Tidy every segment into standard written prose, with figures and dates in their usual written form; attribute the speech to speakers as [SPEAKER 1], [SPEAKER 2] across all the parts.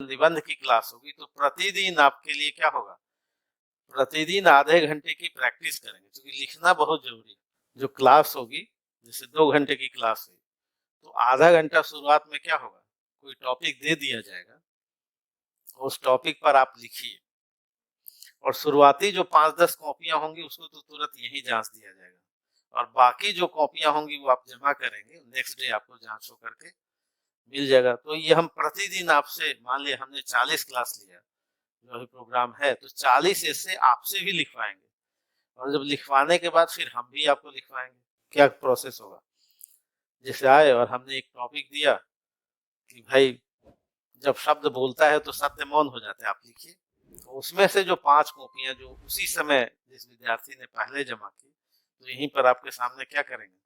[SPEAKER 1] निबंध की क्लास होगी तो प्रतिदिन आपके लिए क्या होगा, प्रतिदिन आधे घंटे की प्रैक्टिस करेंगे, क्योंकि लिखना बहुत जरूरी है। जो क्लास होगी, जैसे 2 घंटे की क्लास है तो आधा घंटा शुरुआत में क्या होगा, कोई टॉपिक दे दिया जाएगा, उस टॉपिक पर आप लिखिए और शुरुआती जो 5-10 कॉपियां होंगी उसको तो तुरंत यही जांच दिया जाएगा और बाकी जो कॉपियां होंगी वो आप जमा करेंगे, नेक्स्ट डे आपको जांच हो करके मिल जाएगा। तो ये हम प्रतिदिन आपसे, मान लिया हमने 40 क्लास लिया जो भी प्रोग्राम है, तो 40 ऐसे आपसे भी लिखवाएंगे और जब लिखवाने के बाद फिर हम भी आपको लिखवाएंगे। क्या प्रोसेस होगा, जैसे आए और हमने एक टॉपिक दिया कि भाई जब शब्द बोलता है तो सत्य मौन हो जाता है, आप लिखिए, तो उसमें से जो 5 कॉपियां जो उसी समय जिस विद्यार्थी ने पहले जमा की, तो यहीं पर आपके सामने क्या करेंगे,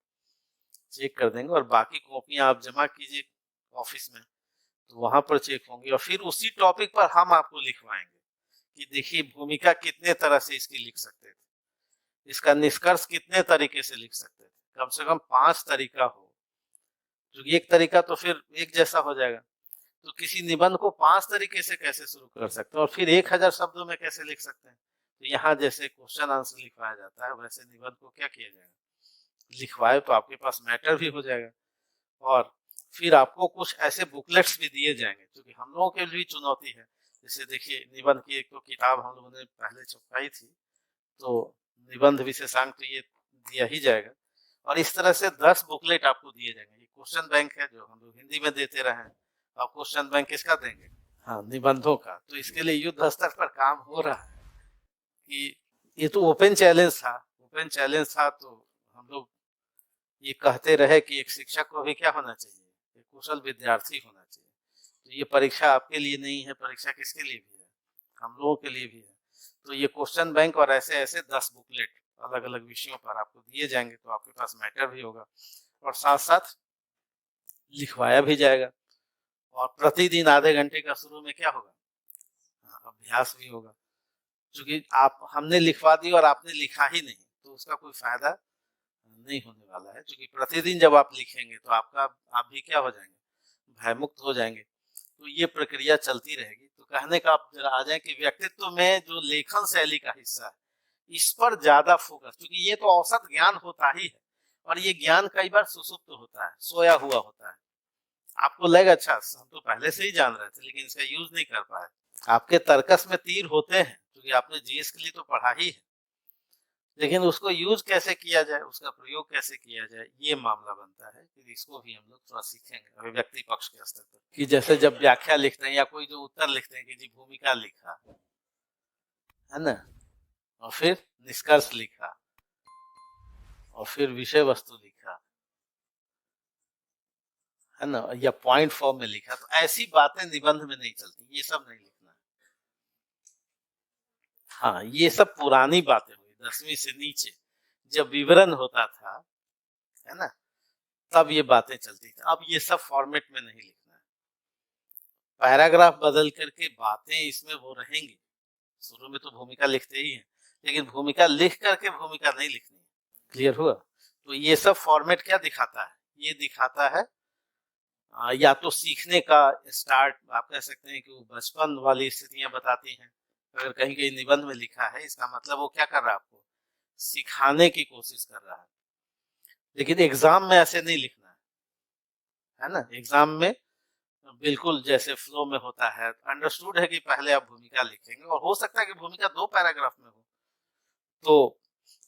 [SPEAKER 1] चेक कर देंगे और बाकी कॉपियां आप जमा कीजिए ऑफिस में, तो वहां पर चेक होंगी और फिर उसी टॉपिक पर हम आपको लिखवाएंगे कि देखिए भूमिका कितने तरह से इसकी लिख सकते थे, इसका निष्कर्ष कितने तरीके से लिख सकते थे, कम से कम 5 तरीका हो, क्योंकि एक तरीका तो फिर एक जैसा हो जाएगा, तो किसी निबंध को 5 तरीके से कैसे शुरू कर सकते हैं और फिर 1000 शब्दों में कैसे लिख सकते हैं। तो यहाँ जैसे क्वेश्चन आंसर लिखवाया जाता है वैसे निबंध को क्या किया जाएगा, लिखवाए तो आपके पास मैटर भी हो जाएगा और फिर आपको कुछ ऐसे बुकलेट्स भी दिए जाएंगे, क्योंकि हम लोगों के लिए चुनौती है। जैसे देखिए निबंध की एक तो किताब हम लोगों ने पहले छपवाई थी, तो निबंध विशेषांक तो ये दिया ही जाएगा और इस तरह से 10 बुकलेट आपको दिए जाएंगे। क्वेश्चन बैंक है जो हम लोग हिंदी में देते रहे, और क्वेश्चन बैंक किसका देंगे, हाँ निबंधों का। तो इसके लिए युद्ध स्तर पर काम हो रहा है कि ये तो ओपन चैलेंज था, ओपन चैलेंज था तो हम लोग ये कहते रहे कि एक शिक्षक को भी क्या होना चाहिए, एक कुशल विद्यार्थी होना चाहिए। तो ये परीक्षा आपके लिए नहीं है, परीक्षा किसके लिए भी है, हम लोगों के लिए भी है। तो ये क्वेश्चन बैंक और ऐसे ऐसे 10 बुकलेट अलग अलग विषयों पर आपको दिए जाएंगे, तो आपके पास मैटर भी होगा और साथ साथ लिखवाया भी जाएगा और प्रतिदिन आधे घंटे का शुरू में क्या होगा, अभ्यास भी होगा, क्योंकि आप हमने लिखवा दी और आपने लिखा ही नहीं तो उसका कोई फायदा नहीं होने वाला है। क्योंकि प्रतिदिन जब आप लिखेंगे तो आप भी क्या हो जाएंगे, भयमुक्त हो जाएंगे। तो ये प्रक्रिया चलती रहेगी। तो कहने का आप जरा आ जाए कि व्यक्तित्व में जो लेखन शैली का हिस्सा है इस पर ज्यादा फोकस, क्योंकि ये तो औसत ज्ञान होता ही है और ये ज्ञान कई बार सुसुप्त होता है, सोया हुआ होता है। आपको लगेगा अच्छा हम तो पहले से ही जान रहे थे लेकिन इसका यूज नहीं कर पाए। आपके तर्कस में तीर होते हैं क्योंकि आपने जीएस के लिए तो पढ़ा ही है, लेकिन उसको यूज कैसे किया जाए, उसका प्रयोग कैसे किया जाए, ये मामला बनता है कि इसको भी हम लोग थोड़ा सीखेंगे अभिव्यक्ति पक्ष के स्तर पर। कि जैसे जब व्याख्या लिखते हैं या कोई जो उत्तर लिखते हैं कि जी भूमिका लिखा है ना, और फिर निष्कर्ष लिखा और फिर विषय वस्तु लिखा है ना, या पॉइंट फॉर्म में लिखा, तो ऐसी बातें निबंध में नहीं चलती, ये सब नहीं लिखना। हाँ ये सब पुरानी बातें हुई 10वीं से नीचे, जब विवरण होता था है ना, तब ये बातें चलती थी। अब ये सब फॉर्मेट में नहीं लिखना है, पैराग्राफ बदल करके बातें इसमें वो रहेंगी। शुरू में तो भूमिका लिखते ही हैं, लेकिन भूमिका लिख करके भूमिका नहीं लिखनी है। क्लियर हुआ? तो ये सब फॉर्मेट क्या दिखाता है, ये दिखाता है या तो सीखने का स्टार्ट, आप कह सकते हैं कि वो बचपन वाली स्थितियां बताती हैं। अगर कहीं कहीं निबंध में लिखा है इसका मतलब वो क्या कर रहा है, आपको सिखाने की कोशिश कर रहा है। लेकिन एग्जाम में ऐसे नहीं लिखना है ना, एग्जाम में बिल्कुल जैसे फ्लो में होता है, अंडरस्टूड है कि पहले आप भूमिका लिखेंगे और हो सकता है कि भूमिका 2 पैराग्राफ में हो। तो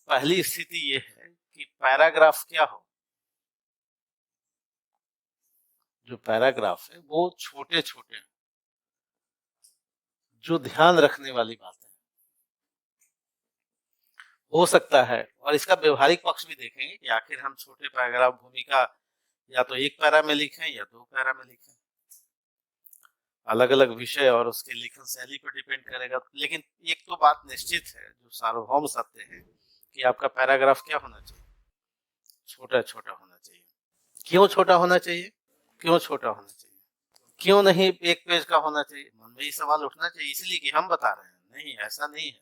[SPEAKER 1] पहली स्थिति ये है कि पैराग्राफ क्या हो, जो पैराग्राफ है वो छोटे छोटे, जो ध्यान रखने वाली बात है हो सकता है। और इसका व्यवहारिक पक्ष भी देखेंगे कि आखिर हम छोटे पैराग्राफ भूमिका या तो 1 पैरा में लिखें या 2 पैरा में लिखें, अलग अलग विषय और उसके लेखन शैली पर डिपेंड करेगा। लेकिन एक तो बात निश्चित है जो सार्वभौम सत्य है कि आपका पैराग्राफ क्या होना चाहिए, छोटा छोटा होना चाहिए। क्यों छोटा होना चाहिए, क्यों छोटा होना चाहिए, क्यों नहीं 1 पेज का होना चाहिए, मन में ये सवाल उठना चाहिए। इसलिए कि हम बता रहे हैं, नहीं ऐसा नहीं है।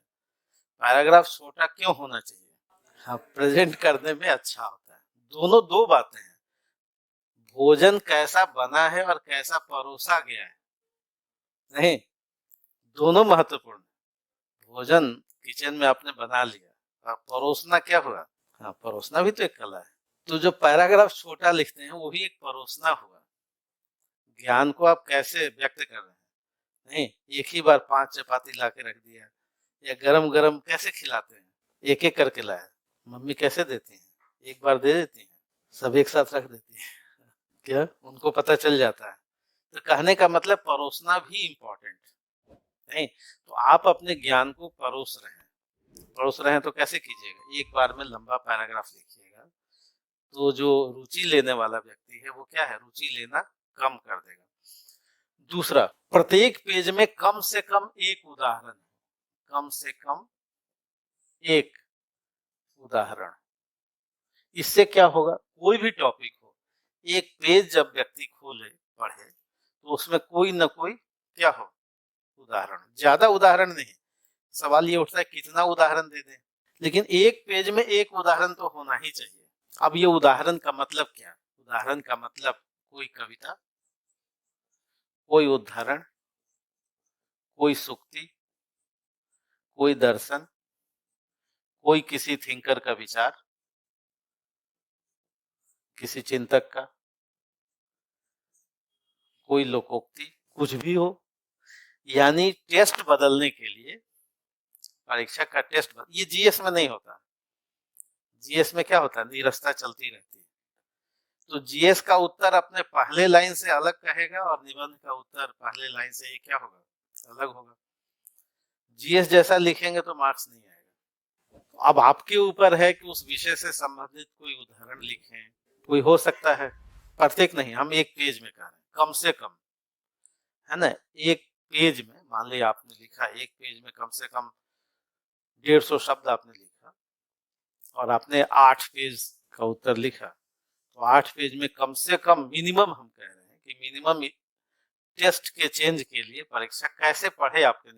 [SPEAKER 1] पैराग्राफ छोटा क्यों होना चाहिए, हाँ प्रेजेंट करने में अच्छा होता है। दोनों 2 बातें हैं, भोजन कैसा बना है और कैसा परोसा गया है, नहीं, दोनों महत्वपूर्ण। भोजन किचन में आपने बना लिया, अब परोसना क्या हुआ? हाँ, परोसना भी तो एक कला है। तो जो पैराग्राफ छोटा लिखते हैं वो भी एक परोसना हुआ। ज्ञान को आप कैसे व्यक्त कर रहे हैं? नहीं, एक ही बार 5 चपाती ला के रख दिया, या गरम-गरम कैसे खिलाते हैं? एक-एक करके लाया। मम्मी कैसे देती हैं? एक बार दे देती हैं, सब एक साथ रख देती हैं। क्या? उनको पता चल जाता है। तो कहने का मतलब परोसना भी इम्पोर्टेंट नहीं, तो आप अपने ज्ञान को परोस रहे हैं तो कैसे कीजिएगा? एक बार में लंबा पैराग्राफ लिखिएगा, तो जो रुचि लेने वाला व्यक्ति है वो क्या है, रुचि लेना कम कर देगा। दूसरा, प्रत्येक पेज में कम से कम एक उदाहरण, कम से कम एक उदाहरण। इससे क्या होगा, कोई भी टॉपिक हो, एक पेज जब व्यक्ति खोले पढ़े तो उसमें कोई ना कोई क्या हो, उदाहरण। ज्यादा उदाहरण नहीं, सवाल ये उठता है कितना उदाहरण दे दें, लेकिन एक पेज में एक उदाहरण तो होना ही चाहिए। अब ये उदाहरण का मतलब क्या? उदाहरण का मतलब कोई कविता, कोई उदाहरण, कोई सूक्ति, कोई दर्शन, कोई किसी थिंकर का विचार, किसी चिंतक का, कोई लोकोक्ति, कुछ भी हो। यानी टेस्ट बदलने के लिए, परीक्षा का टेस्ट ये जीएस में नहीं होता। जीएस में क्या होता है, नीरसता चलती रहती है। तो जीएस का उत्तर अपने पहले लाइन से अलग कहेगा और निबंध का उत्तर पहले लाइन से ये क्या होगा, अलग होगा। जीएस जैसा लिखेंगे तो मार्क्स नहीं आएगा। तो अब आपके ऊपर है कि उस विषय से संबंधित कोई उदाहरण लिखें, कोई हो सकता है, प्रत्येक नहीं, हम एक पेज में कह रहे हैं, कम से कम, है ना। एक पेज में मान लिया आपने लिखा, एक पेज में कम से कम 150 शब्द आपने लिखा और आपने 8 पेज का उत्तर लिखा, तो 8 पेज में कम से कम मिनिमम, हम कह रहे हैं कि मिनिमम टेस्ट के चेंज के लिए परीक्षा कैसे पढ़े आपके